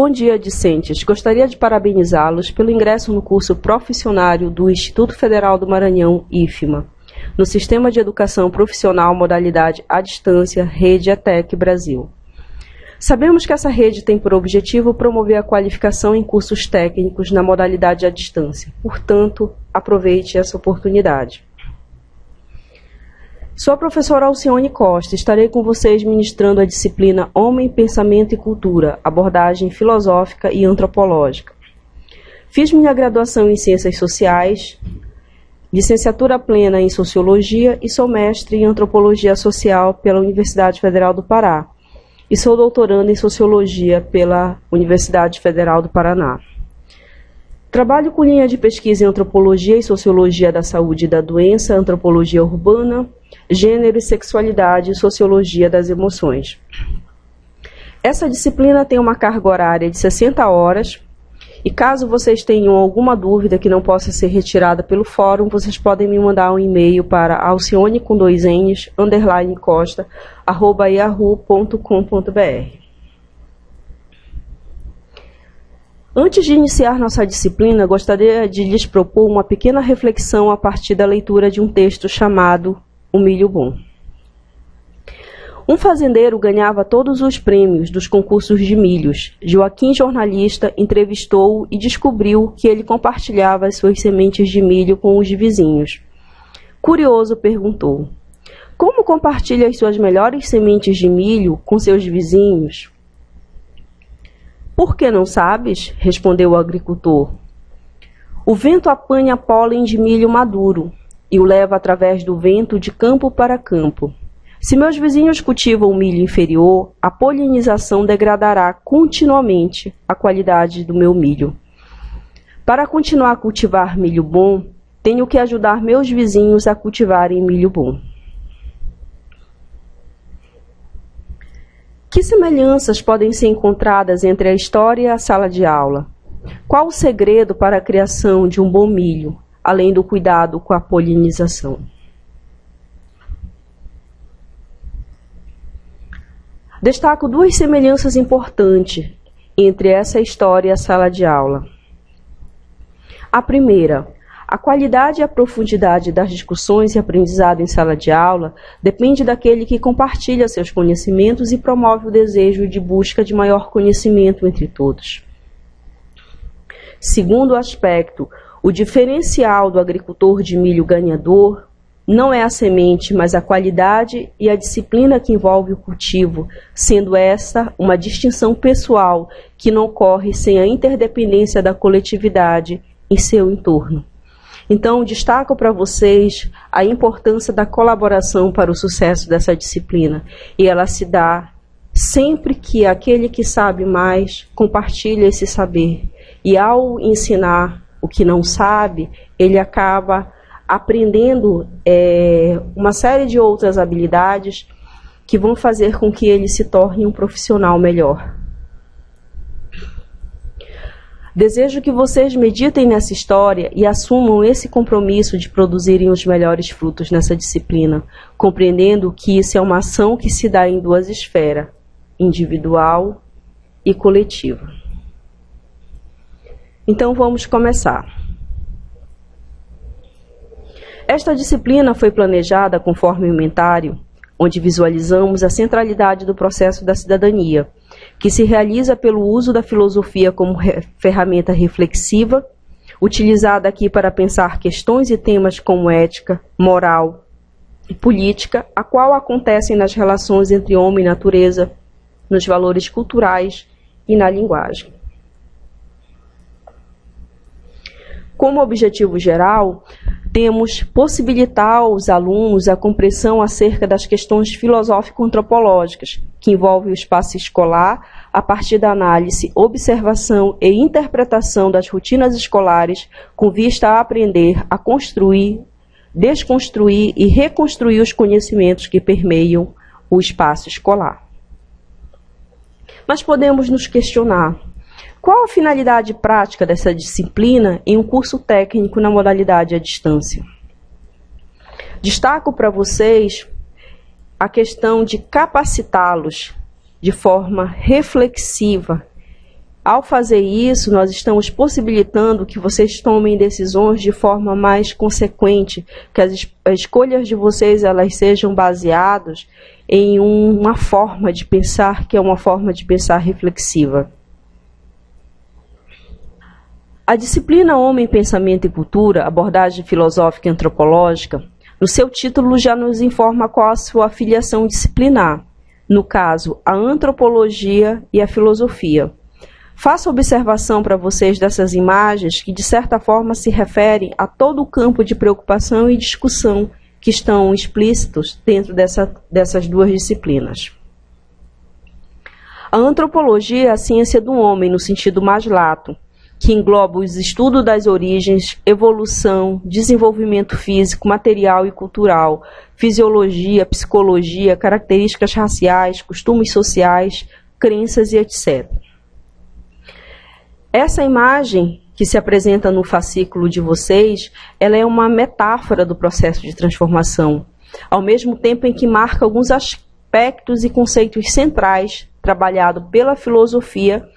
Bom dia, discentes. Gostaria de parabenizá-los pelo ingresso no curso profissionário do Instituto Federal do Maranhão, IFMA, no Sistema de Educação Profissional Modalidade à Distância, Rede ETEC Brasil. Sabemos que essa rede tem por objetivo promover a qualificação em cursos técnicos na modalidade à distância. Portanto, aproveite essa oportunidade. Sou a professora Alcione Costa. Estarei com vocês ministrando a disciplina Homem, Pensamento e Cultura, abordagem filosófica e antropológica. Fiz minha graduação em Ciências Sociais, licenciatura plena em Sociologia e sou mestre em Antropologia Social pela Universidade Federal do Pará. E sou doutoranda em Sociologia pela Universidade Federal do Paraná. Trabalho com linha de pesquisa em Antropologia e Sociologia da Saúde e da Doença, Antropologia Urbana, Gênero e Sexualidade e Sociologia das Emoções. Essa disciplina tem uma carga horária de 60 horas e caso vocês tenham alguma dúvida que não possa ser retirada pelo fórum, vocês podem me mandar um e-mail para alcione_costa@yahoo.com.br. Antes de iniciar nossa disciplina, gostaria de lhes propor uma pequena reflexão a partir da leitura de um texto chamado O Milho Bom. Um fazendeiro ganhava todos os prêmios dos concursos de milhos. Joaquim, jornalista, entrevistou-o e descobriu que ele compartilhava as suas sementes de milho com os vizinhos. Curioso, perguntou: como compartilha as suas melhores sementes de milho com seus vizinhos? Por que não sabes? Respondeu o agricultor. O vento apanha pólen de milho maduro e o leva através do vento de campo para campo. Se meus vizinhos cultivam milho inferior, a polinização degradará continuamente a qualidade do meu milho. Para continuar a cultivar milho bom, tenho que ajudar meus vizinhos a cultivarem milho bom. Que semelhanças podem ser encontradas entre a história e a sala de aula? Qual o segredo para a criação de um bom milho, além do cuidado com a polinização? Destaco duas semelhanças importantes entre essa história e a sala de aula. A primeira, a qualidade e a profundidade das discussões e aprendizado em sala de aula depende daquele que compartilha seus conhecimentos e promove o desejo de busca de maior conhecimento entre todos. Segundo aspecto, o diferencial do agricultor de milho ganhador não é a semente, mas a qualidade e a disciplina que envolve o cultivo, sendo esta uma distinção pessoal que não ocorre sem a interdependência da coletividade em seu entorno. Então, destaco para vocês a importância da colaboração para o sucesso dessa disciplina, e ela se dá sempre que aquele que sabe mais compartilha esse saber, e ao ensinar o que não sabe, ele acaba aprendendo uma série de outras habilidades que vão fazer com que ele se torne um profissional melhor. Desejo que vocês meditem nessa história e assumam esse compromisso de produzirem os melhores frutos nessa disciplina, compreendendo que isso é uma ação que se dá em duas esferas, individual e coletiva. Então vamos começar. Esta disciplina foi planejada conforme o inventário, onde visualizamos a centralidade do processo da cidadania, que se realiza pelo uso da filosofia como ferramenta reflexiva, utilizada aqui para pensar questões e temas como ética, moral e política, a qual acontecem nas relações entre homem e natureza, nos valores culturais e na linguagem. Como objetivo geral, temos possibilitar aos alunos a compreensão acerca das questões filosófico-antropológicas, que envolvem o espaço escolar, a partir da análise, observação e interpretação das rotinas escolares, com vista a aprender a construir, desconstruir e reconstruir os conhecimentos que permeiam o espaço escolar. Mas podemos nos questionar: qual a finalidade prática dessa disciplina em um curso técnico na modalidade à distância? Destaco para vocês a questão de capacitá-los de forma reflexiva Ao fazer isso, nós estamos possibilitando que vocês tomem decisões de forma mais consequente, que as escolhas de vocês elas sejam baseadas em uma forma de pensar que é uma forma de pensar reflexiva. A disciplina Homem, Pensamento e Cultura, abordagem filosófica e antropológica, no seu título já nos informa qual a sua filiação disciplinar, no caso, a antropologia e a filosofia. Faço observação para vocês dessas imagens que, de certa forma, se referem a todo o campo de preocupação e discussão que estão explícitos dentro dessas duas disciplinas. A antropologia é a ciência do homem, no sentido mais lato, que engloba os estudos das origens, evolução, desenvolvimento físico, material e cultural, fisiologia, psicologia, características raciais, costumes sociais, crenças e etc. Essa imagem que se apresenta no fascículo de vocês, ela é uma metáfora do processo de transformação, ao mesmo tempo em que marca alguns aspectos e conceitos centrais trabalhados pela filosofia,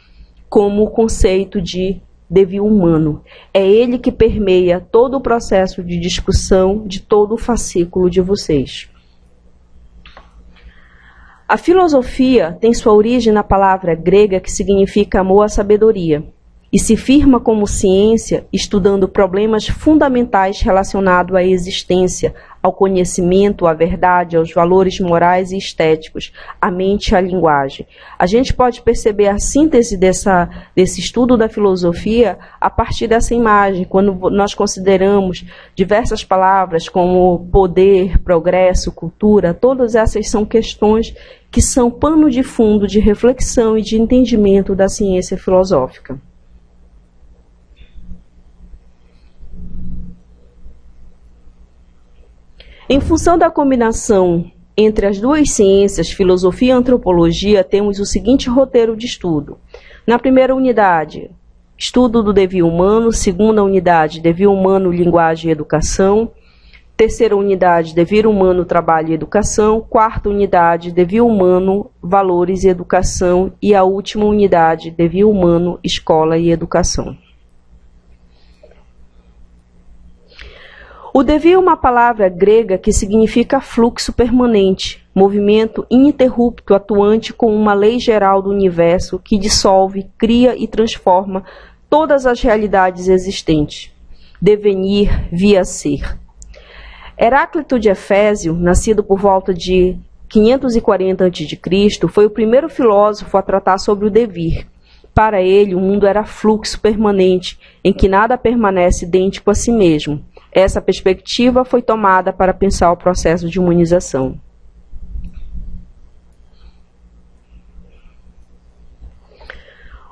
como o conceito de devir humano. É ele que permeia todo o processo de discussão de todo o fascículo de vocês. A filosofia tem sua origem na palavra grega que significa amor à sabedoria e se firma como ciência estudando problemas fundamentais relacionados à existência, ao conhecimento, à verdade, aos valores morais e estéticos, à mente e à linguagem. A gente pode perceber a síntese desse estudo da filosofia a partir dessa imagem, quando nós consideramos diversas palavras como poder, progresso, cultura, todas essas são questões que são pano de fundo de reflexão e de entendimento da ciência filosófica. Em função da combinação entre as duas ciências, filosofia e antropologia, temos o seguinte roteiro de estudo. Na primeira unidade, estudo do devir humano. Segunda unidade, devir humano, linguagem e educação. Terceira unidade, devir humano, trabalho e educação. Quarta unidade, devir humano, valores e educação. E a última unidade, devir humano, escola e educação. O devir é uma palavra grega que significa fluxo permanente, movimento ininterrupto atuante com uma lei geral do universo que dissolve, cria e transforma todas as realidades existentes. Devenir via ser. Heráclito de Efésio, nascido por volta de 540 a.C., foi o primeiro filósofo a tratar sobre o devir. Para ele, o mundo era fluxo permanente, em que nada permanece idêntico a si mesmo. Essa perspectiva foi tomada para pensar o processo de humanização.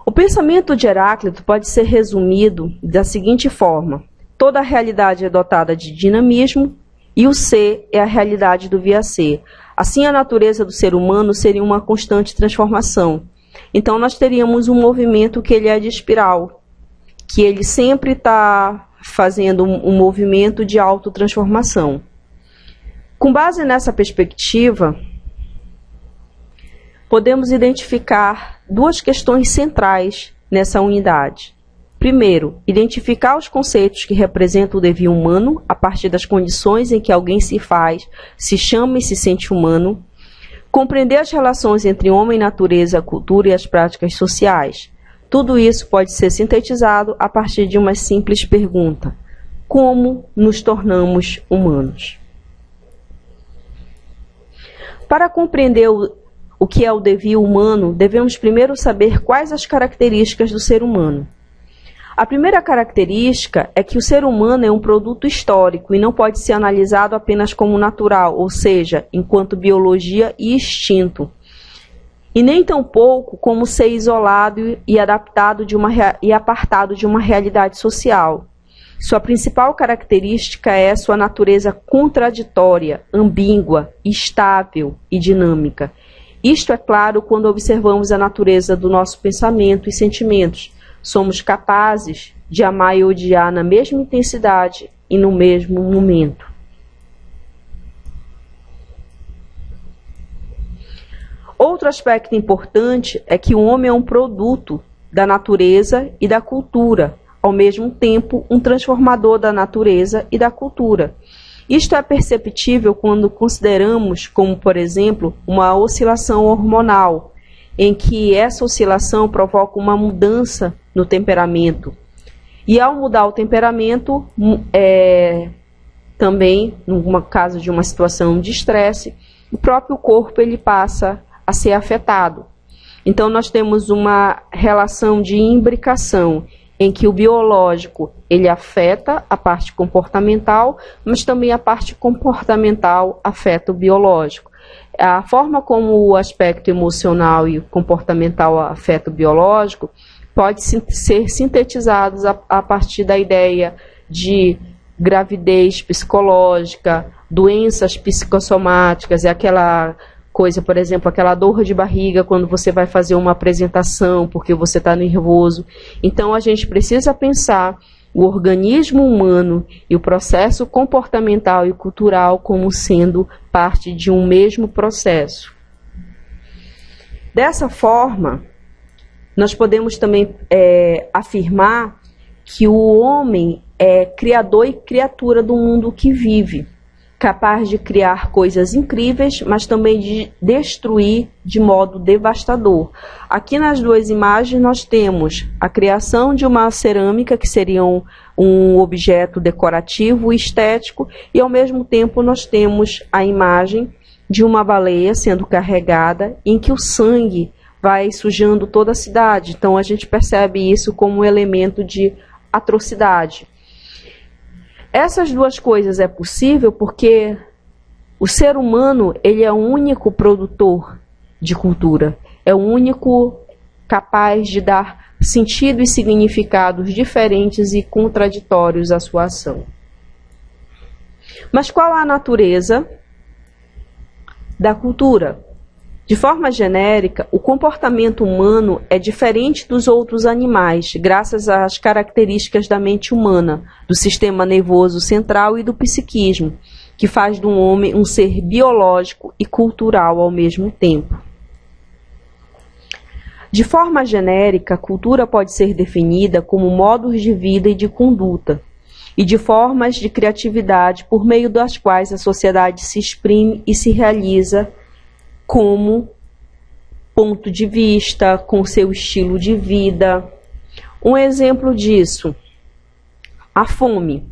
O pensamento de Heráclito pode ser resumido da seguinte forma: toda a realidade é dotada de dinamismo e o ser é a realidade do via ser. Assim, a natureza do ser humano seria uma constante transformação. Então, nós teríamos um movimento que ele é de espiral, que ele sempre está fazendo um movimento de autotransformação. Com base nessa perspectiva, podemos identificar duas questões centrais nessa unidade. Primeiro, identificar os conceitos que representam o devir humano a partir das condições em que alguém se faz, se chama e se sente humano. Compreender as relações entre homem, natureza, cultura e as práticas sociais. Tudo isso pode ser sintetizado a partir de uma simples pergunta: como nos tornamos humanos? Para compreender o que é o devir humano, devemos primeiro saber quais as características do ser humano. A primeira característica é que o ser humano é um produto histórico e não pode ser analisado apenas como natural, ou seja, enquanto biologia e instinto. E nem tampouco como ser isolado e adaptado e apartado de uma realidade social. Sua principal característica é sua natureza contraditória, ambígua, estável e dinâmica. Isto é claro quando observamos a natureza do nosso pensamento e sentimentos. Somos capazes de amar e odiar na mesma intensidade e no mesmo momento. Outro aspecto importante é que o homem é um produto da natureza e da cultura, ao mesmo tempo um transformador da natureza e da cultura. Isto é perceptível quando consideramos como, por exemplo, uma oscilação hormonal, em que essa oscilação provoca uma mudança no temperamento. E ao mudar o temperamento, também, no caso de uma situação de estresse, o próprio corpo ele passa a ser afetado. Então nós temos uma relação de imbricação, em que o biológico ele afeta a parte comportamental, mas também a parte comportamental afeta o biológico. A forma como o aspecto emocional e comportamental afeta o biológico pode ser sintetizados a partir da ideia de gravidez psicológica, doenças psicossomáticas, aquela coisa, por exemplo, aquela dor de barriga quando você vai fazer uma apresentação porque você está nervoso. Então, a gente precisa pensar o organismo humano e o processo comportamental e cultural como sendo parte de um mesmo processo. Dessa forma, nós podemos também afirmar que o homem é criador e criatura do mundo que vive, capaz de criar coisas incríveis, mas também de destruir de modo devastador. Aqui nas duas imagens nós temos a criação de uma cerâmica, que seria um objeto decorativo e estético, e ao mesmo tempo nós temos a imagem de uma baleia sendo carregada, em que o sangue vai sujando toda a cidade. Então a gente percebe isso como um elemento de atrocidade. Essas duas coisas é possível porque o ser humano ele é o único produtor de cultura, é o único capaz de dar sentido e significados diferentes e contraditórios à sua ação. Mas qual a natureza da cultura? De forma genérica, o comportamento humano é diferente dos outros animais, graças às características da mente humana, do sistema nervoso central e do psiquismo, que faz do homem um ser biológico e cultural ao mesmo tempo. De forma genérica, a cultura pode ser definida como modos de vida e de conduta, e de formas de criatividade por meio das quais a sociedade se exprime e se realiza como ponto de vista, com seu estilo de vida. Um exemplo disso, a fome.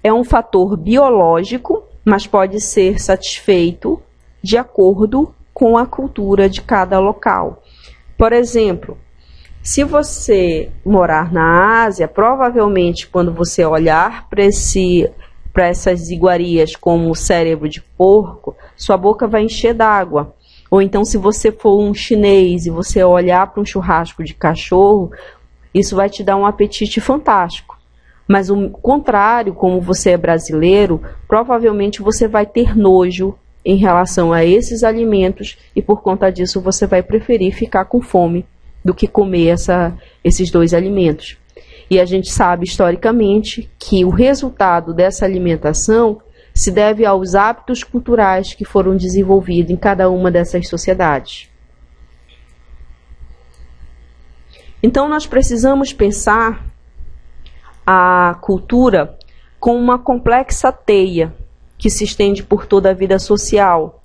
É um fator biológico, mas pode ser satisfeito de acordo com a cultura de cada local. Por exemplo, se você morar na Ásia, provavelmente quando você olhar para essas iguarias como o cérebro de porco, sua boca vai encher d'água. Ou então, se você for um chinês e você olhar para um churrasco de cachorro, isso vai te dar um apetite fantástico. Mas o contrário, como você é brasileiro, provavelmente você vai ter nojo em relação a esses alimentos e por conta disso você vai preferir ficar com fome do que comer esses dois alimentos. E a gente sabe historicamente que o resultado dessa alimentação se deve aos hábitos culturais que foram desenvolvidos em cada uma dessas sociedades. Então nós precisamos pensar a cultura como uma complexa teia que se estende por toda a vida social.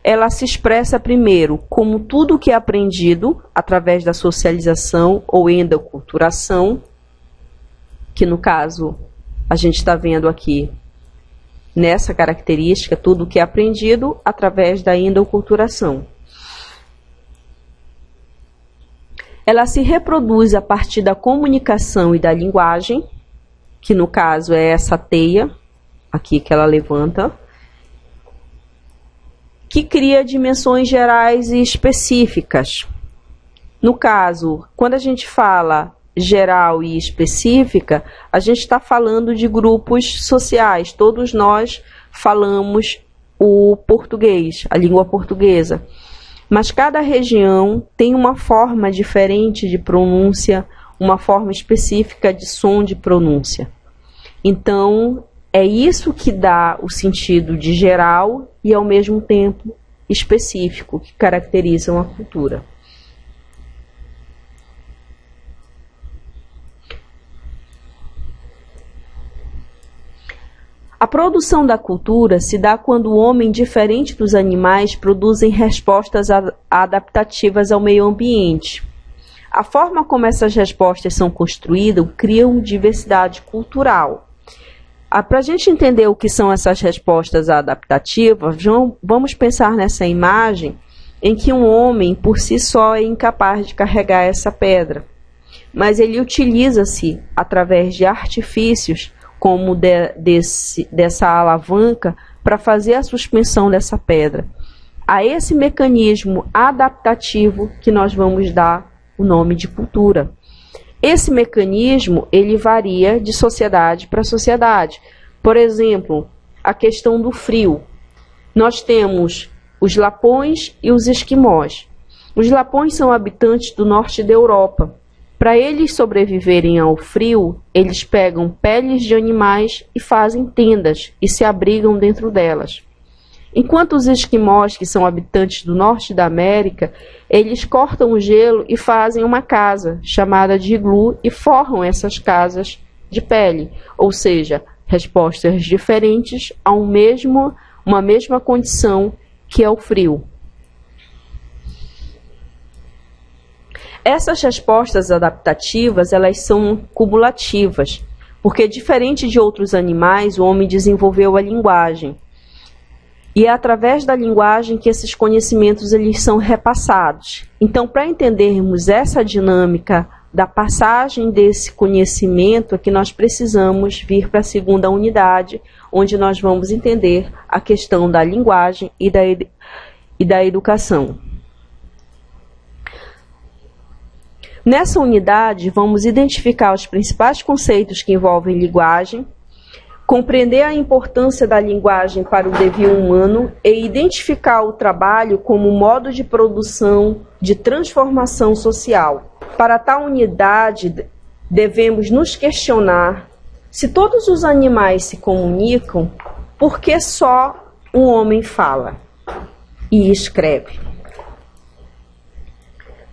Ela se expressa primeiro como tudo o que é aprendido através da socialização ou endoculturação, que no caso a gente está vendo aqui nessa característica, tudo o que é aprendido através da endoculturação. Ela se reproduz a partir da comunicação e da linguagem, que no caso é essa teia, aqui que ela levanta, que cria dimensões gerais e específicas. No caso, quando a gente fala geral e específica, a gente está falando de grupos sociais. Todos nós falamos o português, a língua portuguesa. Mas cada região tem uma forma diferente de pronúncia, uma forma específica de som de pronúncia. Então, é isso que dá o sentido de geral e, ao mesmo tempo, específico, que caracterizam a cultura. A produção da cultura se dá quando o homem, diferente dos animais, produzem respostas adaptativas ao meio ambiente. A forma como essas respostas são construídas criam diversidade cultural. Para a gente entender o que são essas respostas adaptativas, vamos pensar nessa imagem em que um homem, por si só, é incapaz de carregar essa pedra. Mas ele utiliza-se, através de artifícios, como dessa alavanca, para fazer a suspensão dessa pedra. A esse mecanismo adaptativo que nós vamos dar o nome de cultura. Esse mecanismo, ele varia de sociedade para sociedade. Por exemplo, a questão do frio. Nós temos os lapões e os esquimós. Os lapões são habitantes do norte da Europa. Para eles sobreviverem ao frio, eles pegam peles de animais e fazem tendas e se abrigam dentro delas. Enquanto os esquimós, que são habitantes do norte da América, eles cortam o gelo e fazem uma casa, chamada de iglu, e forram essas casas de pele, ou seja, respostas diferentes a uma mesma condição que é o frio. Essas respostas adaptativas, elas são cumulativas, porque diferente de outros animais, o homem desenvolveu a linguagem. E é através da linguagem que esses conhecimentos eles são repassados. Então, para entendermos essa dinâmica da passagem desse conhecimento, é que nós precisamos vir para a segunda unidade, onde nós vamos entender a questão da linguagem e da educação. Nessa unidade, vamos identificar os principais conceitos que envolvem linguagem, compreender a importância da linguagem para o devir humano e identificar o trabalho como modo de produção de transformação social. Para tal unidade, devemos nos questionar se todos os animais se comunicam, por que só o homem fala e escreve?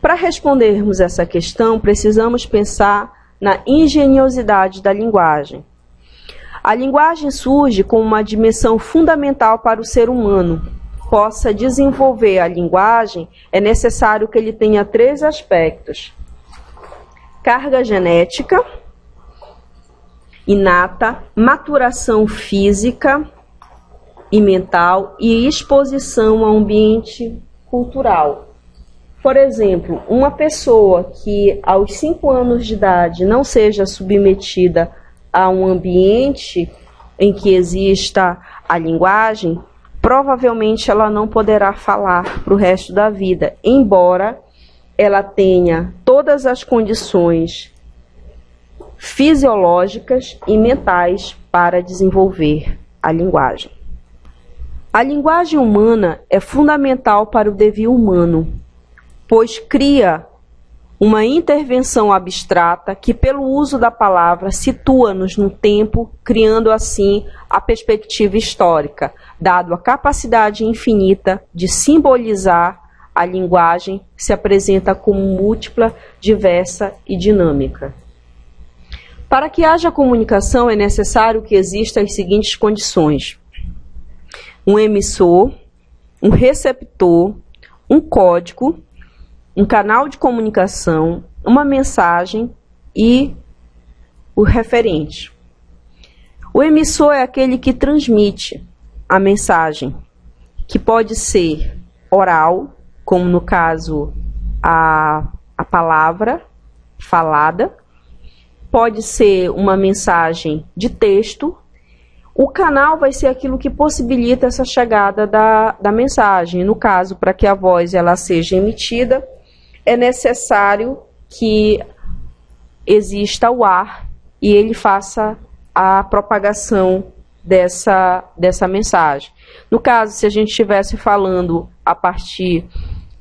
Para respondermos essa questão, precisamos pensar na engenhosidade da linguagem. A linguagem surge como uma dimensão fundamental para o ser humano. Possa desenvolver a linguagem, é necessário que ele tenha 3 aspectos: carga genética, inata, maturação física e mental e exposição ao ambiente cultural. Por exemplo, uma pessoa que aos 5 anos de idade não seja submetida a um ambiente em que exista a linguagem, provavelmente ela não poderá falar para o resto da vida, embora ela tenha todas as condições fisiológicas e mentais para desenvolver a linguagem. A linguagem humana é fundamental para o devir humano, pois cria uma intervenção abstrata que, pelo uso da palavra, situa-nos no tempo, criando assim a perspectiva histórica, dado a capacidade infinita de simbolizar. A linguagem se apresenta como múltipla, diversa e dinâmica. Para que haja comunicação, é necessário que existam as seguintes condições: um emissor, um receptor, um código, um canal de comunicação, uma mensagem e o referente. O emissor é aquele que transmite a mensagem, que pode ser oral, como no caso a palavra falada, pode ser uma mensagem de texto. O canal vai ser aquilo que possibilita essa chegada da mensagem. No caso, para que a voz ela seja emitida, é necessário que exista o ar e ele faça a propagação dessa mensagem. No caso, se a gente estivesse falando a partir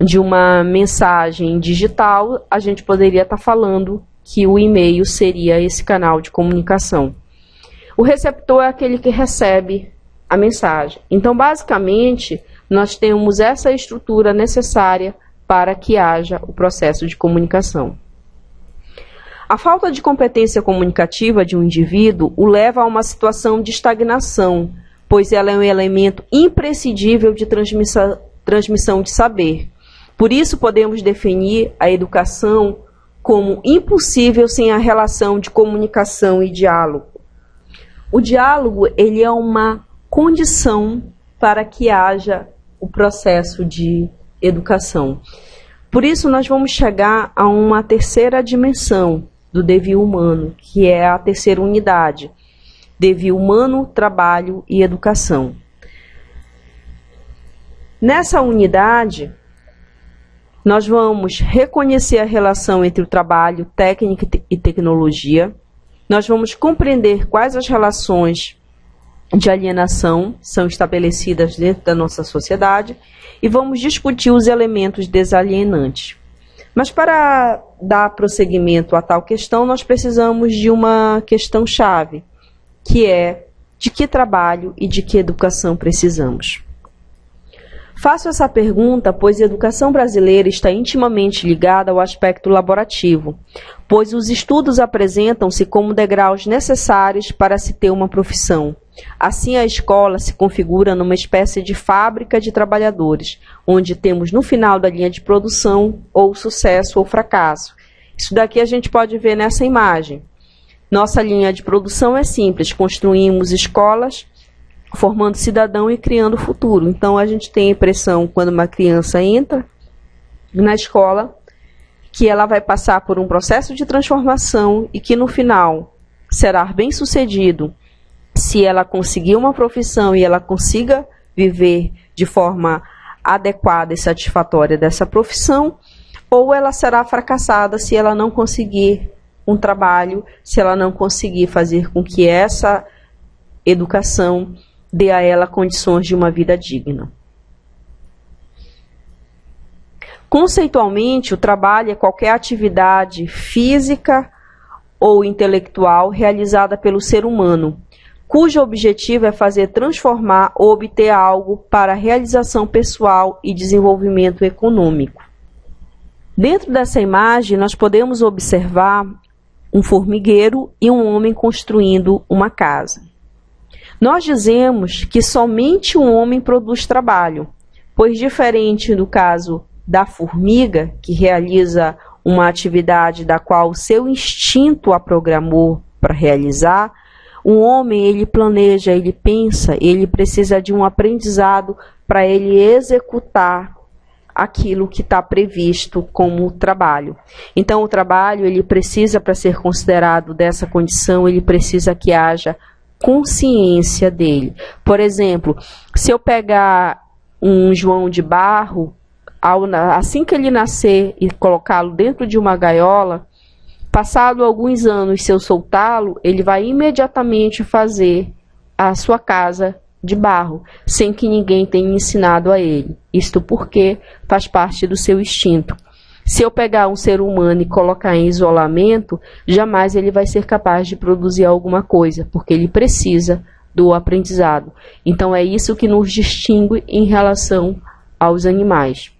de uma mensagem digital, a gente poderia estar falando que o e-mail seria esse canal de comunicação. O receptor é aquele que recebe a mensagem. Então, basicamente, nós temos essa estrutura necessária para que haja o processo de comunicação. A falta de competência comunicativa de um indivíduo o leva a uma situação de estagnação, pois ela é um elemento imprescindível de transmissão de saber. Por isso, podemos definir a educação como impossível sem a relação de comunicação e diálogo. O diálogo, ele é uma condição para que haja o processo de educação. Por isso, nós vamos chegar a uma terceira dimensão do devir humano, que é a terceira unidade. Devir humano, trabalho e educação. Nessa unidade, nós vamos reconhecer a relação entre o trabalho, técnica e tecnologia. Nós vamos compreender quais as relações de alienação são estabelecidas dentro da nossa sociedade e vamos discutir os elementos desalienantes. Mas para dar prosseguimento a tal questão, nós precisamos de uma questão-chave, que é de que trabalho e de que educação precisamos. Faço essa pergunta, pois a educação brasileira está intimamente ligada ao aspecto laborativo, pois os estudos apresentam-se como degraus necessários para se ter uma profissão. Assim, a escola se configura numa espécie de fábrica de trabalhadores, onde temos no final da linha de produção ou sucesso ou fracasso. Isso daqui a gente pode ver nessa imagem. Nossa linha de produção é simples, construímos escolas, formando cidadão e criando futuro. Então, a gente tem a impressão, quando uma criança entra na escola, que ela vai passar por um processo de transformação e que, no final, será bem-sucedido se ela conseguir uma profissão e ela consiga viver de forma adequada e satisfatória dessa profissão, ou ela será fracassada se ela não conseguir um trabalho, se ela não conseguir fazer com que essa educação dê a ela condições de uma vida digna. Conceitualmente, o trabalho é qualquer atividade física ou intelectual realizada pelo ser humano, cujo objetivo é fazer transformar ou obter algo para realização pessoal e desenvolvimento econômico. Dentro dessa imagem, nós podemos observar um formigueiro e um homem construindo uma casa. Nós dizemos que somente um homem produz trabalho, pois diferente do caso da formiga, que realiza uma atividade da qual o seu instinto a programou para realizar, o homem, ele planeja, ele pensa, ele precisa de um aprendizado para ele executar aquilo que está previsto como trabalho. Então, o trabalho, ele precisa, para ser considerado dessa condição, ele precisa que haja consciência dele. Por exemplo, se eu pegar um João de barro, assim que ele nascer e colocá-lo dentro de uma gaiola, passado alguns anos, se eu soltá-lo, ele vai imediatamente fazer a sua casa de barro, sem que ninguém tenha ensinado a ele. Isto porque faz parte do seu instinto. Se eu pegar um ser humano e colocar em isolamento, jamais ele vai ser capaz de produzir alguma coisa, porque ele precisa do aprendizado. Então é isso que nos distingue em relação aos animais.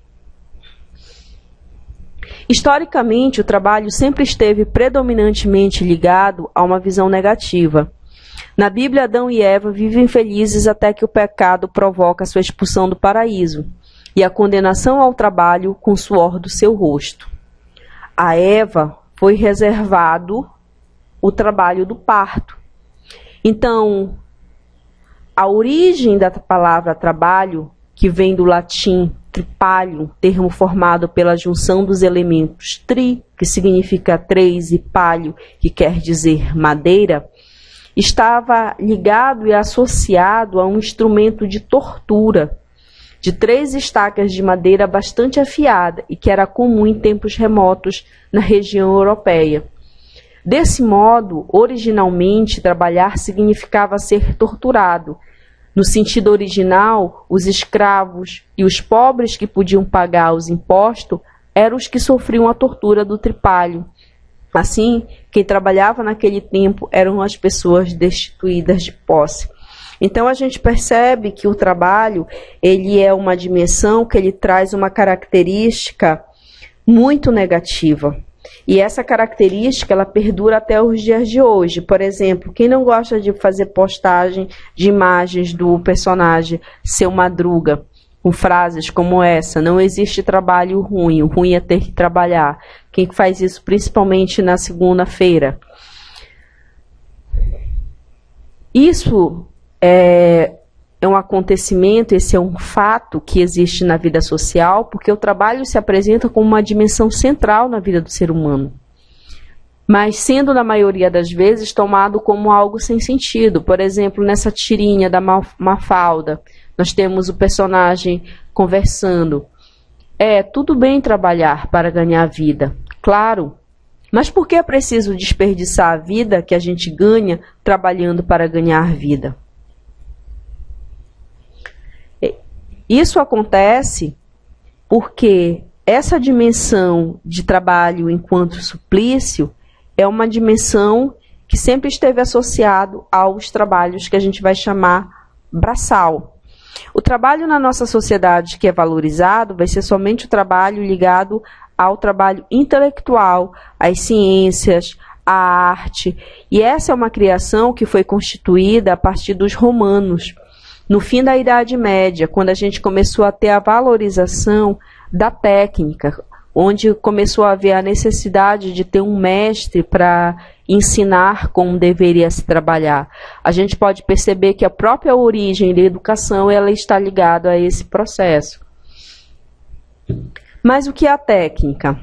Historicamente, o trabalho sempre esteve predominantemente ligado a uma visão negativa. Na Bíblia, Adão e Eva vivem felizes até que o pecado provoca sua expulsão do paraíso e a condenação ao trabalho com o suor do seu rosto. A Eva foi reservado o trabalho do parto. Então, a origem da palavra trabalho, que vem do latim tripalium, termo formado pela junção dos elementos tri, que significa três, e palio, que quer dizer madeira, estava ligado e associado a um instrumento de tortura, de 3 estacas de madeira bastante afiada e que era comum em tempos remotos na região europeia. Desse modo, originalmente, trabalhar significava ser torturado. No sentido original, os escravos e os pobres que podiam pagar os impostos eram os que sofriam a tortura do tripalho. Assim, quem trabalhava naquele tempo eram as pessoas destituídas de posse. Então, a gente percebe que o trabalho, ele é uma dimensão que ele traz uma característica muito negativa. E essa característica, ela perdura até os dias de hoje. Por exemplo, quem não gosta de fazer postagem de imagens do personagem Seu Madruga, com frases como essa: não existe trabalho ruim, o ruim é ter que trabalhar. Quem faz isso principalmente na segunda-feira? Isso é um acontecimento, esse é um fato que existe na vida social, porque o trabalho se apresenta como uma dimensão central na vida do ser humano, mas sendo na maioria das vezes tomado como algo sem sentido. Por exemplo, nessa tirinha da Mafalda, nós temos o personagem conversando: tudo bem trabalhar para ganhar vida, claro, mas por que é preciso desperdiçar a vida que a gente ganha trabalhando para ganhar vida? Isso acontece porque essa dimensão de trabalho enquanto suplício é uma dimensão que sempre esteve associado aos trabalhos que a gente vai chamar braçal. O trabalho na nossa sociedade que é valorizado vai ser somente o trabalho ligado ao trabalho intelectual, às ciências, à arte. E essa é uma criação que foi constituída a partir dos romanos. No fim da Idade Média, quando a gente começou a ter a valorização da técnica, onde começou a haver a necessidade de ter um mestre para ensinar como deveria se trabalhar, a gente pode perceber que a própria origem da educação ela está ligada a esse processo. Mas o que é a técnica?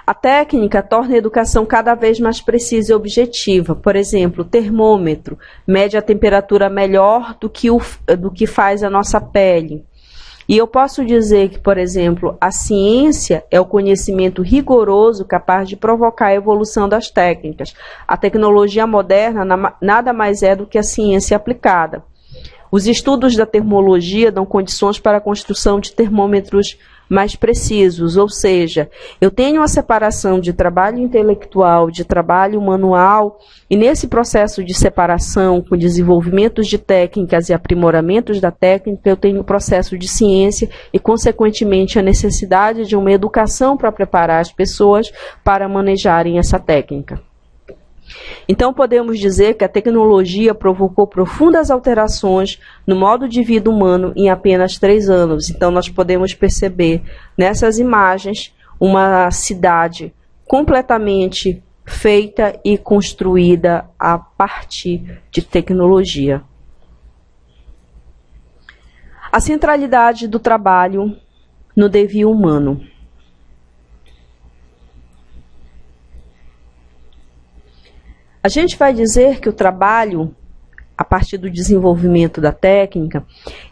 A técnica torna a educação cada vez mais precisa e objetiva. Por exemplo, o termômetro mede a temperatura melhor do que faz a nossa pele. E eu posso dizer que, por exemplo, a ciência é o conhecimento rigoroso capaz de provocar a evolução das técnicas. A tecnologia moderna nada mais é do que a ciência aplicada. Os estudos da termologia dão condições para a construção de termômetros mais precisos, ou seja, eu tenho a separação de trabalho intelectual, de trabalho manual, e nesse processo de separação, com desenvolvimentos de técnicas e aprimoramentos da técnica, eu tenho o processo de ciência e, consequentemente, a necessidade de uma educação para preparar as pessoas para manejarem essa técnica. Então, podemos dizer que a tecnologia provocou profundas alterações no modo de vida humano em apenas 3 anos. Então, nós podemos perceber nessas imagens uma cidade completamente feita e construída a partir de tecnologia. A centralidade do trabalho no devir humano. A gente vai dizer que o trabalho, a partir do desenvolvimento da técnica,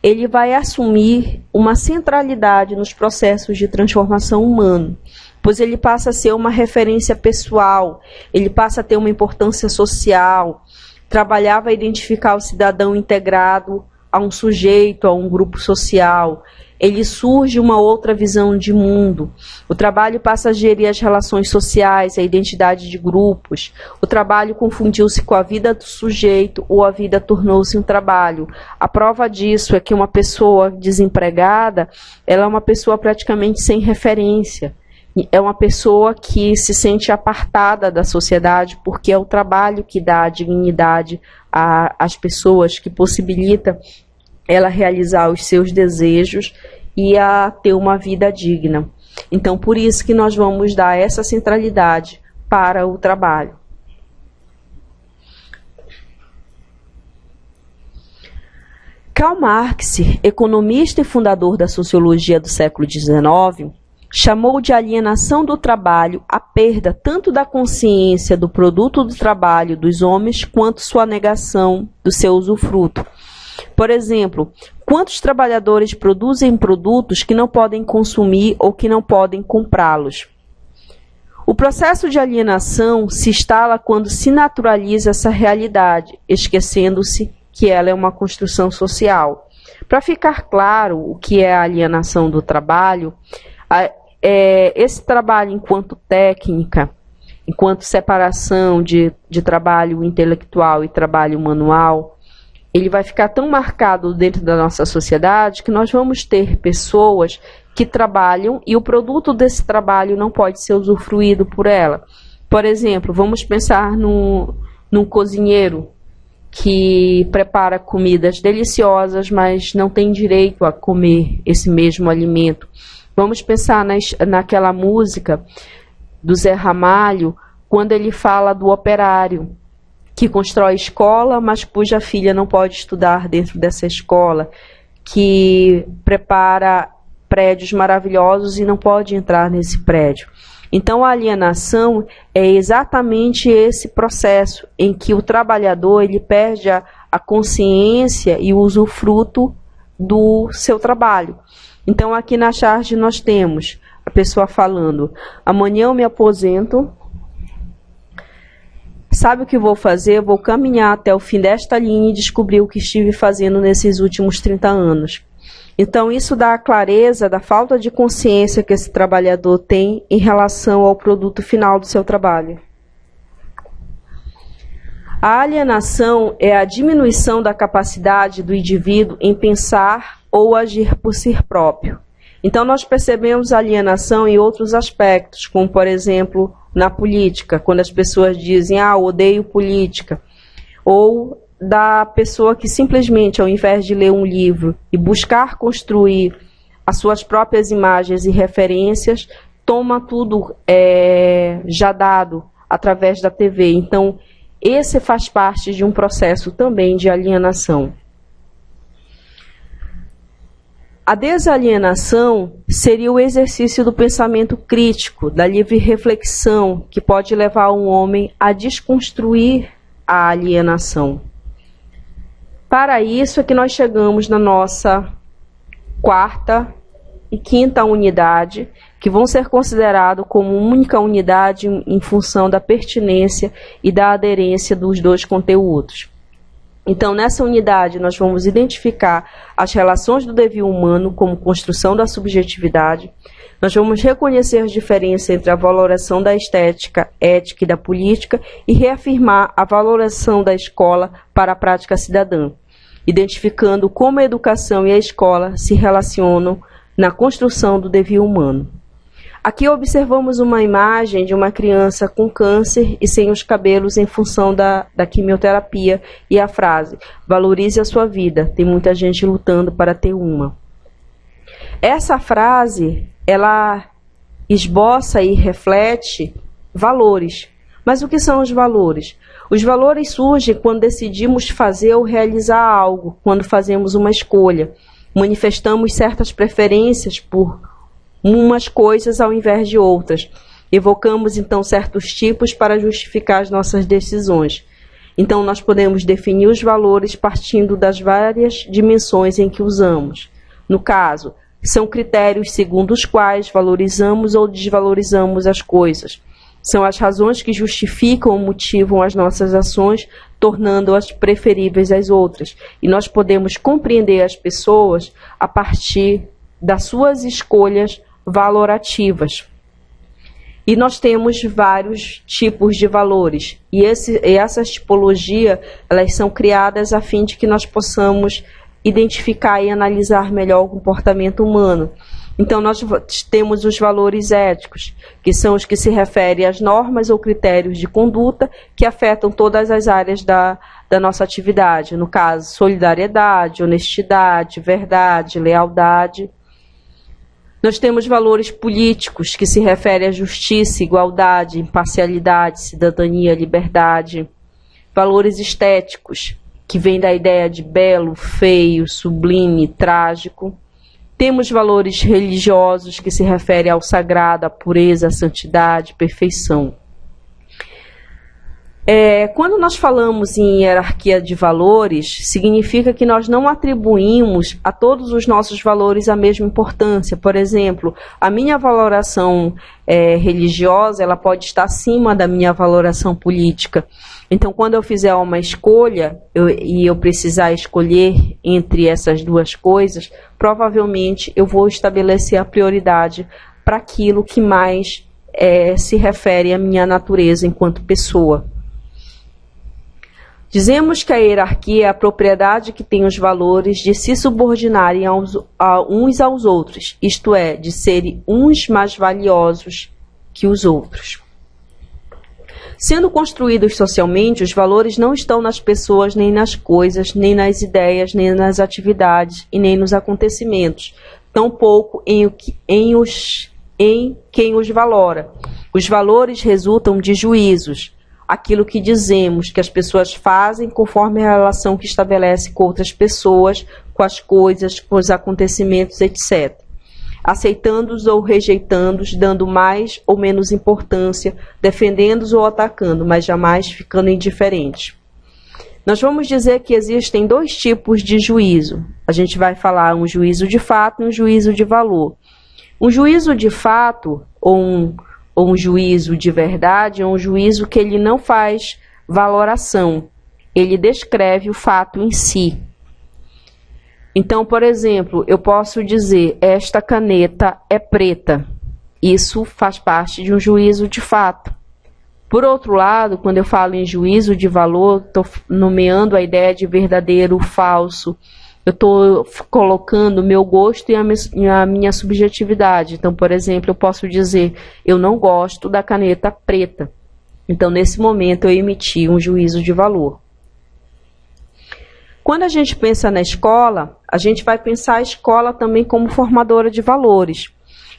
ele vai assumir uma centralidade nos processos de transformação humana, pois ele passa a ser uma referência pessoal, ele passa a ter uma importância social. Trabalhar vai identificar o cidadão integrado a um sujeito, a um grupo social. Ele surge uma outra visão de mundo. O trabalho passa a gerir as relações sociais, a identidade de grupos. O trabalho confundiu-se com a vida do sujeito ou a vida tornou-se um trabalho. A prova disso é que uma pessoa desempregada, ela é uma pessoa praticamente sem referência. É uma pessoa que se sente apartada da sociedade porque é o trabalho que dá a dignidade às pessoas, que possibilita ela realizar os seus desejos e a ter uma vida digna. Então, por isso que nós vamos dar essa centralidade para o trabalho. Karl Marx, economista e fundador da sociologia do século XIX, chamou de alienação do trabalho a perda tanto da consciência do produto do trabalho dos homens quanto sua negação do seu usufruto. Por exemplo, quantos trabalhadores produzem produtos que não podem consumir ou que não podem comprá-los? O processo de alienação se instala quando se naturaliza essa realidade, esquecendo-se que ela é uma construção social. Para ficar claro o que é a alienação do trabalho, esse trabalho enquanto técnica, enquanto separação de trabalho intelectual e trabalho manual, ele vai ficar tão marcado dentro da nossa sociedade que nós vamos ter pessoas que trabalham e o produto desse trabalho não pode ser usufruído por ela. Por exemplo, vamos pensar num cozinheiro que prepara comidas deliciosas, mas não tem direito a comer esse mesmo alimento. Vamos pensar naquela música do Zé Ramalho, quando ele fala do operário que constrói escola, mas cuja filha não pode estudar dentro dessa escola, que prepara prédios maravilhosos e não pode entrar nesse prédio. Então, a alienação é exatamente esse processo em que o trabalhador ele perde a consciência e o usufruto do seu trabalho. Então, aqui na charge nós temos a pessoa falando: amanhã eu me aposento, sabe o que vou fazer? Vou caminhar até o fim desta linha e descobrir o que estive fazendo nesses últimos 30 anos. Então, isso dá a clareza da falta de consciência que esse trabalhador tem em relação ao produto final do seu trabalho. A alienação é a diminuição da capacidade do indivíduo em pensar ou agir por si próprio. Então, nós percebemos a alienação em outros aspectos, como, por exemplo, na política, quando as pessoas dizem, odeio política, ou da pessoa que simplesmente, ao invés de ler um livro e buscar construir as suas próprias imagens e referências, toma tudo já dado através da TV. Então, esse faz parte de um processo também de alienação. A desalienação seria o exercício do pensamento crítico, da livre reflexão, que pode levar um homem a desconstruir a alienação. Para isso é que nós chegamos na nossa quarta e quinta unidade, que vão ser considerados como única unidade em função da pertinência e da aderência dos dois conteúdos. Então, nessa unidade, nós vamos identificar as relações do devir humano como construção da subjetividade. Nós vamos reconhecer as diferenças entre a valoração da estética, ética e da política e reafirmar a valoração da escola para a prática cidadã, identificando como a educação e a escola se relacionam na construção do devir humano. Aqui observamos uma imagem de uma criança com câncer e sem os cabelos em função da quimioterapia e a frase: valorize a sua vida, tem muita gente lutando para ter uma. Essa frase, ela esboça e reflete valores. Mas o que são os valores? Os valores surgem quando decidimos fazer ou realizar algo, quando fazemos uma escolha. Manifestamos certas preferências por umas coisas ao invés de outras. Evocamos, então, certos tipos para justificar as nossas decisões. Então, nós podemos definir os valores partindo das várias dimensões em que usamos. No caso, são critérios segundo os quais valorizamos ou desvalorizamos as coisas. São as razões que justificam ou motivam as nossas ações, tornando-as preferíveis às outras. E nós podemos compreender as pessoas a partir das suas escolhas valorativas. E nós temos vários tipos de valores. E essas tipologias, elas são criadas a fim de que nós possamos identificar e analisar melhor o comportamento humano. Então, nós temos os valores éticos, que são os que se referem às normas ou critérios de conduta que afetam todas as áreas da nossa atividade. No caso, solidariedade, honestidade, verdade, lealdade. Nós temos valores políticos, que se referem à justiça, igualdade, imparcialidade, cidadania, liberdade. Valores estéticos, que vêm da ideia de belo, feio, sublime, trágico. Temos valores religiosos, que se referem ao sagrado, à pureza, à santidade, perfeição. Quando nós falamos em hierarquia de valores, significa que nós não atribuímos a todos os nossos valores a mesma importância. Por exemplo, a minha valoração religiosa, ela pode estar acima da minha valoração política. Então, quando eu fizer uma escolha e eu precisar escolher entre essas duas coisas, provavelmente eu vou estabelecer a prioridade para aquilo que mais se refere à minha natureza enquanto pessoa. Dizemos que a hierarquia é a propriedade que tem os valores de se subordinarem uns aos outros, isto é, de serem uns mais valiosos que os outros. Sendo construídos socialmente, os valores não estão nas pessoas, nem nas coisas, nem nas ideias, nem nas atividades e nem nos acontecimentos, tampouco em quem os valora. Os valores resultam de juízos, aquilo que dizemos que as pessoas fazem conforme a relação que estabelece com outras pessoas, com as coisas, com os acontecimentos, etc. Aceitando-os ou rejeitando-os, dando mais ou menos importância, defendendo-os ou atacando, mas jamais ficando indiferentes. Nós vamos dizer que existem dois tipos de juízo. A gente vai falar um juízo de fato e um juízo de valor. Um juízo de fato, ou um juízo de verdade, é um juízo que ele não faz valoração, ele descreve o fato em si. Então, por exemplo, eu posso dizer, esta caneta é preta. Isso faz parte de um juízo de fato. Por outro lado, quando eu falo em juízo de valor, estou nomeando a ideia de verdadeiro, falso. Eu estou colocando o meu gosto e a minha subjetividade. Então, por exemplo, eu posso dizer, eu não gosto da caneta preta. Então, nesse momento, eu emiti um juízo de valor. Quando a gente pensa na escola, a gente vai pensar a escola também como formadora de valores.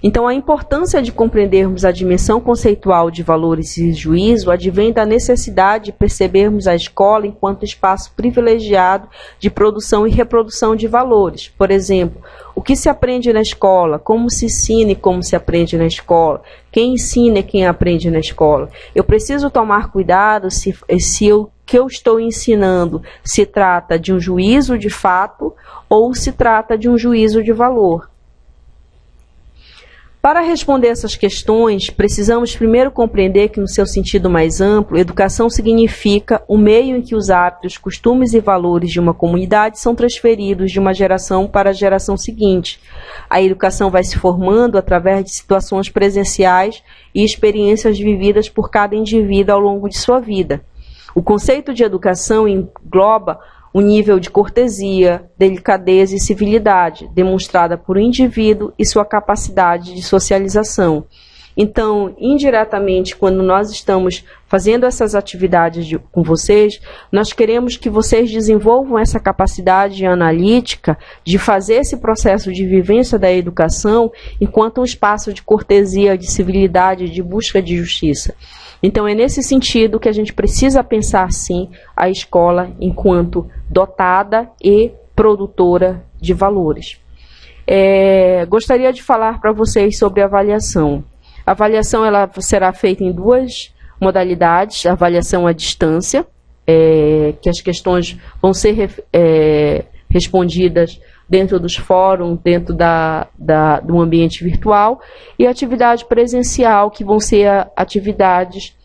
Então, a importância de compreendermos a dimensão conceitual de valores e juízo advém da necessidade de percebermos a escola enquanto espaço privilegiado de produção e reprodução de valores. Por exemplo, o que se aprende na escola, como se ensina e como se aprende na escola, quem ensina e quem aprende na escola. Eu preciso tomar cuidado se o que eu estou ensinando se trata de um juízo de fato ou se trata de um juízo de valor. Para responder essas questões, precisamos primeiro compreender que, no seu sentido mais amplo, educação significa o meio em que os hábitos, costumes e valores de uma comunidade são transferidos de uma geração para a geração seguinte. A educação vai se formando através de situações presenciais e experiências vividas por cada indivíduo ao longo de sua vida. O conceito de educação engloba o nível de cortesia, delicadeza e civilidade demonstrada por um indivíduo e sua capacidade de socialização. Então, indiretamente, quando nós estamos fazendo essas atividades com vocês, nós queremos que vocês desenvolvam essa capacidade analítica de fazer esse processo de vivência da educação enquanto um espaço de cortesia, de civilidade, de busca de justiça. Então, é nesse sentido que a gente precisa pensar, sim, a escola enquanto dotada e produtora de valores. Gostaria de falar para vocês sobre a avaliação. A avaliação ela será feita em duas modalidades, a avaliação à distância, que as questões vão ser respondidas dentro dos fóruns, dentro do ambiente virtual, e a atividade presencial, que vão ser atividades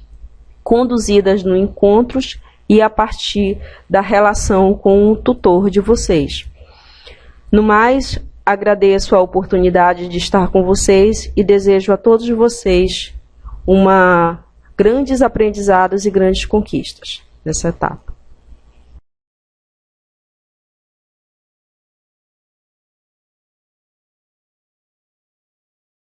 conduzidas no encontros e a partir da relação com o tutor de vocês. No mais, agradeço a oportunidade de estar com vocês e desejo a todos vocês grandes aprendizados e grandes conquistas nessa etapa.